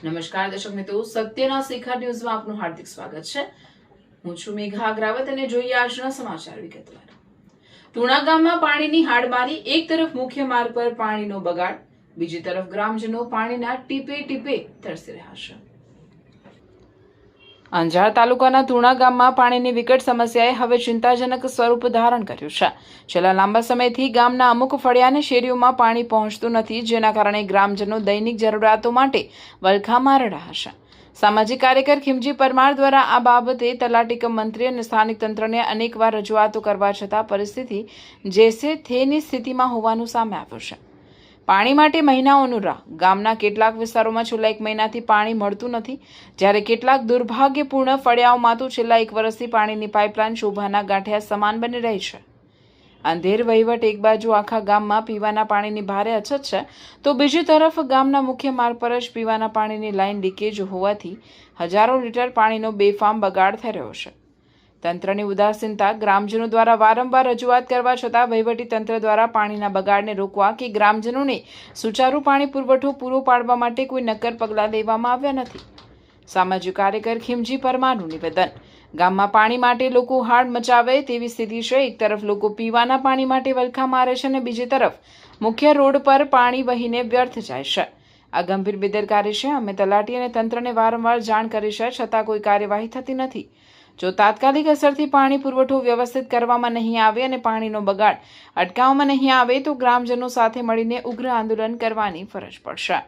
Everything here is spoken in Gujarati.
નમસ્કાર દર્શક મિત્રો, સત્યના શિખર ન્યૂઝમાં આપનું હાર્દિક સ્વાગત છે। હું છું મેઘા અગ્રાવત અને જોઈએ આજના સમાચાર વિગતવાર। તુણા ગામમાં પાણીની હાડમારી। એક તરફ મુખ્ય માર્ગ પર પાણીનો બગાડ, બીજી તરફ ગ્રામજનો પાણીના ટીપે ટીપે તરસી રહ્યા છે। અંજાર તાલુકાના તુણા ગામમાં પાણીની વિકટ સમસ્યાએ હવે ચિંતાજનક સ્વરૂપ ધારણ કર્યું છે। છેલ્લા લાંબા સમયથી ગામના અમુક ફળિયા અને શેરીઓમાં પાણી પહોંચતું નથી, જેના કારણે ગ્રામજનો દૈનિક જરૂરિયાતો માટે વલખા મારી રહ્યા છે। સામાજિક કાર્યકર ખીમજી પરમાર દ્વારા આ બાબતે તલાટી કમ મંત્રી અને સ્થાનિક તંત્રને અનેકવાર રજૂઆતો કરવા છતાં પરિસ્થિતિ જેસે થેની સ્થિતિમાં હોવાનું સામે આવ્યું છે। પાણી માટે મહિનાઓનું રાહ। ગામના કેટલાક વિસ્તારોમાં છેલ્લા 1 મહિનાથી પાણી મળતું નથી, જ્યારે કેટલાક દુર્ભાગ્યપૂર્ણ ફળિયાઓમાં તો છેલ્લા 1 વર્ષથી પાણીની પાઇપલાઇન શોભાના ગાંઠિયા સમાન બની રહી છે। અંધેર વહીવટ। એક બાજુ આખા ગામમાં પીવાના પાણીની ભારે અછત છે, તો બીજી તરફ ગામના મુખ્ય માર્ગ પર જ પીવાના પાણીની લાઇન લીકેજ હોવાથી હજારો લીટર પાણીનો બેફામ બગાડ થઈ રહ્યો છે। તંત્રની ઉદાસીનતા। ગ્રામજનો દ્વારા વારંવાર રજૂઆત કરવા છતાં વહીવટી તંત્ર દ્વારા પાણીના બગાડને રોકવા કે ગ્રામજનોને સુચારુ પાણી પુરવઠો પૂરો પાડવા માટે કોઈ નક્કર પગલાં લેવામાં આવ્યા નથી। સામાજિક કાર્યકર ખીમજી પરમારનું નિવેદન। ગામમાં પાણી માટે લોકો હાડ મચાવે તેવી સ્થિતિ છે। એક તરફ લોકો પીવાના પાણી માટે વલખા મારે છે અને બીજી તરફ મુખ્ય રોડ પર પાણી વહીને વ્યર્થ જાય છે। આ ગંભીર બેદરકારી છે। અમે તલાટી અને તંત્રને વારંવાર જાણ કરી છે, છતાં કોઈ કાર્યવાહી થતી નથી। જો તાત્કાલિક અસરથી પાણી પુરવઠો વ્યવસ્થિત કરવામાં નહીં આવે અને પાણીનો બગાડ અટકાવવામાં નહીં આવે તો ગ્રામજનો સાથે મળીને ઉગ્ર આંદોલન કરવાની ફરજ પડશે।